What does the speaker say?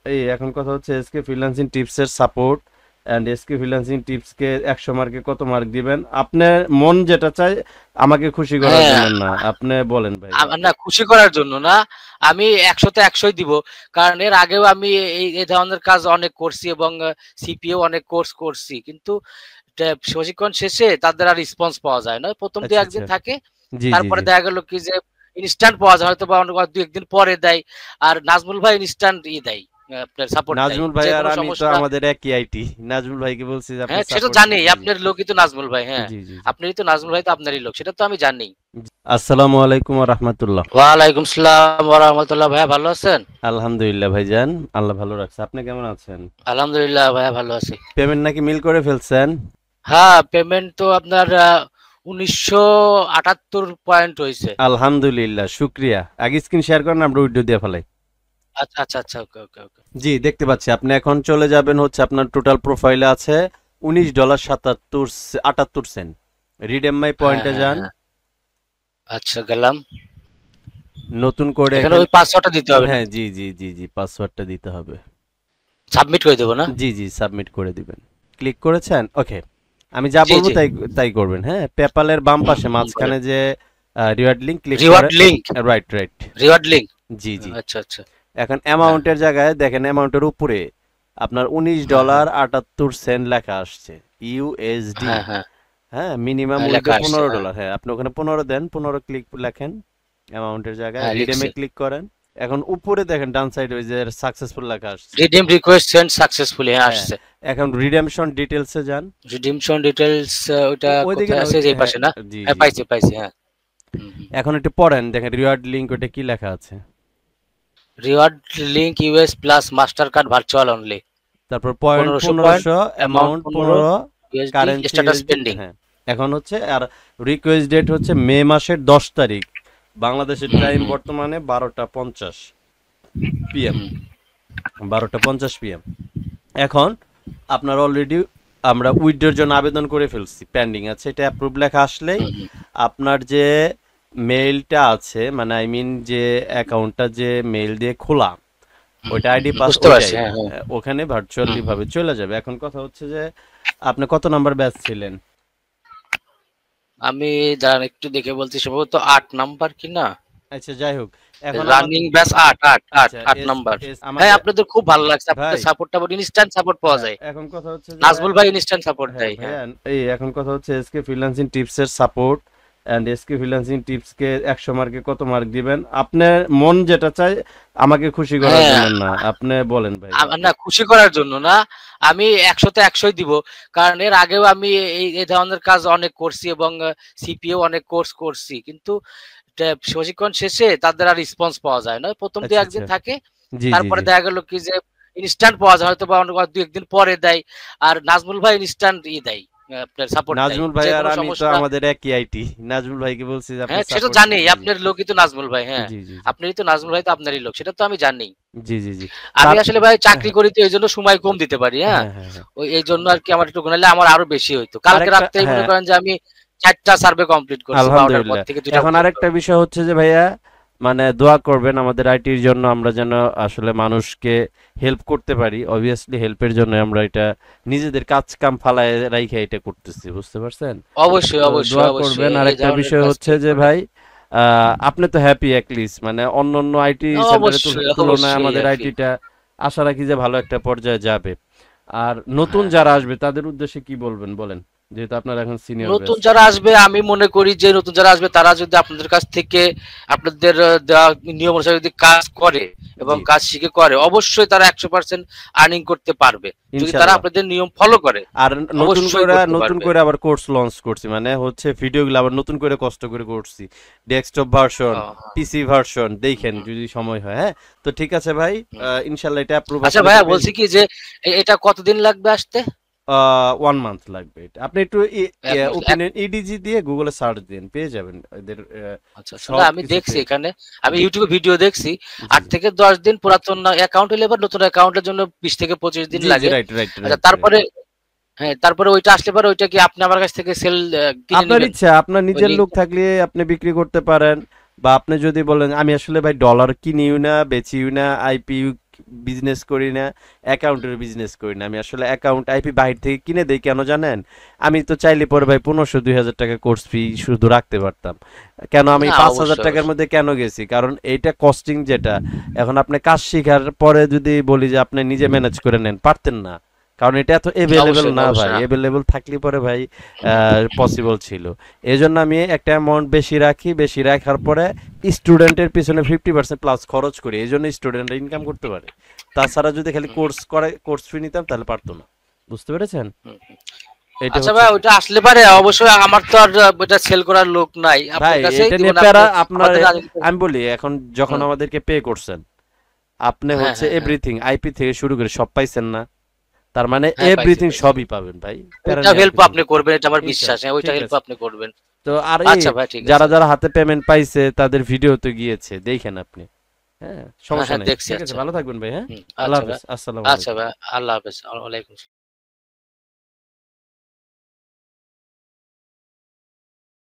এই এখন কথা হচ্ছে এসকে ফ্রিল্যান্সিং টিপসের সাপোর্ট এন্ড এসকে ফ্রিল্যান্সিং টিপসকে 100 মার্কে কত মার্ক দিবেন? আপনার মন যেটা চায়, আমাকে খুশি করার হ্যাঁ, জন্য না, আপনি বলেন ভাইয়া। না খুশি করার জন্য না, আমি 100-তে 100ই দিব। কারণ এর আগেও আমি এই ধরনের কাজ অনেক করছি এবং সিপিও অনেক কোর্স করছি, কিন্তু প্রশিক্ষণ শেষে তাদের আর রেসপন্স পাওয়া যায় না। প্রথম দু আচ্ছা আচ্ছা। একদিন থাকে, জি জি তারপরে জি। দেখা গেল কি যে ইনস্ট্যান্ট পাওয়া যায়, হয়তো বা দু একদিন পরে দেয়। আর নাজমুল ভাই ইনস্ট্যান্ট দেয়, আপনার সাপোর্ট দেয় নাজমুল ভাই যে আর কোনো আমি তো সমস্যা। আমাদের একই আইটি। নাজমুল ভাইকে বলছি যে আপনি হ্যাঁ, সেটা সাপোর্ট জানি, দিন। জি জি আপনার লোকই তো নাজমুল ভাই। হ্যাঁ, জি জি জি। আপনারই তো নাজমুল ভাই, তো আপনারই লোক, সেটা তো আমি জানি। আসসালামু আলাইকুম ওয়া রাহমাতুল্লাহ। ওয়ালাইকুম সালাম ওয়া রাহমাতুল্লাহ। ভাইয়া ভালো আছেন? আলহামদুলিল্লাহ ভাইজান, আল্লাহ ভালো রাখছে। আপনি কেমন আছেন? আলহামদুলিল্লাহ ভাইয়া ভালো আছি। পেমেন্ট নাকি মিল করে ফেলছেন? হ্যাঁ, পেমেন্ট তো আপনার 1978 পয়েন্ট হয়েছে। আলহামদুলিল্লাহ, শুক্রিয়া। আগে স্ক্রিন শেয়ার করেন, আমরা উইড্রো দিয়ে ফেলাই। আচ্ছা আচ্ছা আচ্ছা, ওকে ওকে ওকে। জি, দেখতে পাচ্ছি আপনি এখন চলে যাবেন হচ্ছে আপনার টোটাল প্রোফাইলে আছে $19.78। রিডেম মাই হ্যাঁ পয়েন্টে হ্যাঁ যান। হ্যাঁ, আচ্ছা গেলাম। নতুন করে এখানে এখানে ওই পাসওয়ার্ডটা দিতে হবে হ্যাঁ নাকি? জি জি জি জি, পাসওয়ার্ডটা দিতে হবে। সাবমিট করে দেবো না? জি জি, সাবমিট করে দিবেন। ক্লিক করেছেন? ওকে। আমি যা জি বলবো জি। তাই তাই করবেন, হ্যাঁ। পেপ্যালের বাম পাশে বলেন। মাঝখানে যে রিওয়ার্ড লিংক ক্লিক করে। Reward link. Right right. Reward link. জি জি। আচ্ছা আচ্ছা। এখন হ্যাঁ অ্যামাউন্টের জায়গায় দেখেন, অ্যামাউন্টের উপরে আপনার উনিশ হ্যাঁ হ্যাঁ ডলার আটাত্তর সেন্ট লেখা আসছে, ইউএসডি। হ্যাঁ হ্যাঁ হ্যাঁ, মিনিমাম হ্যাঁ, উইথড্র লেখা আসছে। হ্যাঁ $15। হ্যাঁ, আপনি ওখানে 15 দেন, 15 ক্লিক লেখেন অ্যামাউন্টের জায়গায়, হ্যাঁ, রিডেমে লিখছি। ক্লিক করেন। এখন উপরে দেখেন ডান সাইডে ওই যে সাকসেসফুল লেখা আসছে। রিডিম রিকোয়েস্ট সেন্ড সাকসেসফুলি, হ্যাঁ হ্যাঁ, আসছে। এখন রিডেমশন ডিটেলসে যান। রিডিমশন ডিটেলস, ওইটা ওইদিকে কোথায় না, আছে? যে এই হ্যাঁ পাশে না? জি হ্যাঁ, জি জি। পাইছি পাইছি, হ্যাঁ। হুম হুম। এখন একটু পড়েন, দেখেন রিওয়ার্ড লিঙ্ক ওটা কি লেখা আছে। Reward link US plus master card virtual only. তারপর point 1500 point, 1500, amount amount 15 15, USD, currency status USD. Pending. হ্যাঁ, এখন হচ্ছে আর রিকোয়েস্ট ডেট হচ্ছে মে মাসের 10 তারিখ, বাংলাদেশের হুম টাইম হুম বর্তমানে 12টা 50 পিএম। হুম 12টা 50 পিএম। এখন আপনার অলরেডি আমরা উইথড্রর জন্য আবেদন করে ফেলছি, পেন্ডিং আছে। এটা অ্যাপ্রুভ লেখা আসলেই হুম হুম আপনার যে মেইলটা আছে, মানে আই মিন যে অ্যাকাউন্টটা যে মেইল দিয়ে খোলা, ওইটা আইডি পাস বুঝতে পারছি, ওইটাই হ্যাঁ হ্যাঁ। ওখানে হুম ভার্চুয়ালি হুম। ভাবে চলে যাবে। এখন কথা হচ্ছে যে আপনি কত নাম্বার ব্যাচ ছিলেন? আমি দাঁড়ান একটু দেখে বলছি, সম্ভবত 8 নাম্বার কি না? আচ্ছা, যাই হোক। এখন আমাদের রানিং ব্যাচ 8 8 8 আচ্ছা 8 এস নাম্বার। এস হ্যাঁ, আমাদের আপনাদের খুব ভালো লাগছে, ভাই। আপনাদের সাপোর্ট টাপোর্ট, ইনস্ট্যান্ট সাপোর্ট পাওয়া হ্যাঁ, যায়। এখন কথা হচ্ছে যে নাজমুল ভাই ইনস্ট্যান্ট সাপোর্ট হ্যাঁ দেয়, হ্যাঁ। ভাইয়া, এই এখন কথা হচ্ছে এসকে ফ্রিল্যান্সিং টিপসের সাপোর্ট এন্ড এসকে ফ্রিল্যান্সিং টিপসকে 100 মার্কে কত মার্ক দিবেন? আপনার মন যেটা চায়, আমাকে খুশি করার হ্যাঁ, জন্য না, আপনি বলেন ভাইয়া। না খুশি করার জন্য না, আমি 100-তে 100ই দিব। কারণ এর আগেও আমি এই ধরনের কাজ অনেক করছি এবং সিপিও অনেক কোর্স করছি, কিন্তু প্রশিক্ষণ শেষে তাদের আর রেসপন্স পাওয়া যায় না। প্রথম দু আচ্ছা একদিন আচ্ছা। থাকে, জি জি তারপরে জি। দেখা গেল কি যে ইনস্ট্যান্ট পাওয়া যায়, হয়তো বা দু একদিন পরে দেয়। আর নাজমুল ভাই ইনস্ট্যান্ট দেয়, আপনার সাপোর্ট দেয় নাজমুল ভাই যে আর কোনো আমি তো সমস্যা। আমাদের একই আইটি। নাজমুল ভাইকে বলছি যে আপনি হ্যাঁ, সেটা সাপোর্ট জানি, দিন। জি জি আপনার লোকই তো নাজমুল ভাই। হ্যাঁ, জি জি জি আপনারই তো নাজমুল ভাই, তো আপনারই লোক, সেটা তো আমি জানি। জি জি জি। আমি তার আসলে ভাই চাকরি হ্যাঁ করি, তো এই জন্য সময় কম দিতে পারি। হ্যাঁ, হ্যাঁ হ্যাঁ হ্যাঁ। ওই এই জন্য আর কি, আমার একটু গুনাইলে আমার আরো বেশি হইতো। কালকে আরেকটা রাত্রেই মনে হ্যাঁ, করেন যে আমি 4টা সার্ভে কমপ্লিট করছি, 12টার পর আলহামদুলিল্লাহ। থেকে 2টা এখন পর্যন্ত। আরেকটা বিষয় হচ্ছে যে ভাইয়া, মানে দোয়া করবেন আমাদের আইটির জন্য, আমরা যেন আসলে মানুষকে হেল্প করতে পারি। অবভিয়াসলি হেল্পের জন্য আমরা এটা নিজেদের কাজ কাম ফালায় রাইখে এটা করতেছি, বুঝতে পারছেন? অবশ্যই তো অবশ্যই দোয়া করবেন। অবশ্যই, এই আরেকটা ধরনের বিষয় কাজ হচ্ছে যে করলে। ভাই, আপনি তো হ্যাপি অ্যাটলিস্ট, মানে অন্য অন্য আইটি সেন্টারের অবশ্যই তুলনায় অবশ্যই আমাদের হ্যাপি। আইটিটা আশা রাখি যে ভালো একটা পর্যায়ে যাবে। আর নতুন হ্যাঁ যারা হ্যাঁ। আসবে তাদের উদ্দেশ্যে কি বলবেন বলেন, যেহেতু আপনারা এখন সিনিয়র ব্যাচ। নতুন যারা আসবে, আমি মনে করি যে নতুন যারা আসবে তারা যদি আপনাদের কাছ থেকে আপনাদের দেওয়া নিয়ম অনুসারে যদি কাজ করে এবং জি, কাজ শিখে করে, অবশ্যই তারা 100% আর্নিং করতে পারবে। যদি তারা ইনশাল্লাহ। আপনাদের নিয়ম ফলো করে, আর অবশ্যই করতে নতুন পারবে। করে আবার কোর্স লঞ্চ করছি, মানে হচ্ছে ভিডিওগুলো আবার নতুন করে কষ্ট করে করছি, ডেস্কটপ ভার্সন, ও, পিসি ভার্সন, দেখেন হুম, যদি সময় হয়। হ্যাঁ, তো ঠিক আছে ভাই, হুম। ইনশাল্লাহ এটা অ্যাপ্রুভ আচ্ছা আসলে তো ভাইয়া, পেন। বলছি কি যে এটা কতদিন লাগবে আসতে? 1 মান্থ লাগবে এটা। আপনি একটু এক মাস ওপেন ইডিজি দিয়ে গুগলে সার্চ দিন, পেয়ে যাবেন এদের আচ্ছা আচ্ছা, না সব আমি কিছু দেখছি পেয়ে। এখানে, আমি জি ইউটিউবে ভিডিও দেখছি। জি 8 থেকে 10 দিন পুরাতন অ্যাকাউন্ট হলে, এবার নতুন অ্যাকাউন্টের জন্য 20 থেকে 25 দিন জি জি, লাগে। রাইট রাইট আচ্ছা, রাইট রাইট। তারপরে হ্যাঁ, তারপরে ওইটা আসলে পরে ওইটা কি আপনি আমার কাছ থেকে সেল কিনে আপনার নিবেন? ইচ্ছা, আপনার ওই নিজের লিঙ্ক। লোক থাকলে আপনি বিক্রি করতে পারেন, বা আপনি যদি বলেন আমি আসলে ভাই ডলার কিনিও না বেচিও না, আইপিইউ বিজনেস করি না, অ্যাকাউন্টের বিজনেস করি না। আমি আসলে অ্যাকাউন্ট আইপি বাইরে থেকে কিনে দেই, কেন জানেন? আমি তো চাইলে পরে ভাই 1500-2000 টাকা কোর্স ফি শুধু রাখতে পারতাম। কেন আমি না 5000 অবশ্যই টাকার অবশ্যই। মধ্যে কেন গেছি? কারণ এইটা কস্টিং যেটা, এখন আপনি কাজ শিখার পরে যদি বলি যে আপনি নিজে ম্যানেজ করে নেন, পারতেন না। কারণ এটা এত এভেলেবেল অবশ্যই না ভাই, অবশ্যই না। এভেলেবেল থাকলে পরে ভাই পসিবল ছিল। এই জন্য আমি একটা অ্যামাউন্ট বেশি রাখি, বেশি রাখার পরে স্টুডেন্টের পিছনে 50% প্লাস খরচ করি, এই জন্য স্টুডেন্টরা ইনকাম করতে পারে। তাছাড়া যদি খালি হুম, কোর্স করে কোর্স ফি নিতাম তাহলে পারতো না। বুঝতে পেরেছেন? হুম, হুম। এটা আচ্ছা হচ্ছে ভাই, ওইটা আসলে পারে অবশ্যই, আমার তো আর ওইটা সেল করার লোক নাই, ভাই, আপনার কাছেই এটা দিব নিয়ে না প্যারা আপনি আপনার। আমাদের রাজনীতি। আমি বলি, এখন যখন হুম, আমাদেরকে পে করছেন, আপনি হ্যাঁ হচ্ছে হ্যাঁ হ্যাঁ এভরিথিং আইপি থেকে শুরু করে সব পাইছেন না? তার মানে হ্যাঁ, পাইছি এভরিথিং পাইছি। সবই পাবেন ভাই, প্যারা ওইটা নেওয়ার হেল্প কিছু আপনি নেই। করবেন, এটা আমার বিশ্বাস, ইনশাল্লাহ হ্যাঁ ওইটা ঠিক হেল্প আছে। আপনি করবেন। তো আর এই আচ্ছা ভাই, ঠিক যারা আছে। যারা হাতে পেমেন্ট পাইছে তাদের ভিডিও তো গিয়েছে, দেখেন আপনি। হ্যাঁ, হ্যাঁ সমস্যা হ্যাঁ, নেই, দেখছি। ঠিক আছে, আচ্ছা। ভালো থাকবেন ভাই, হ্যাঁ। হুম, আল্লাহ আচ্ছা হাফেজ, ভাই। আসসালামু আচ্ছা আলাইকুম। ভাই, আল্লাহ হাফেজ, ওয়ালাইকুম।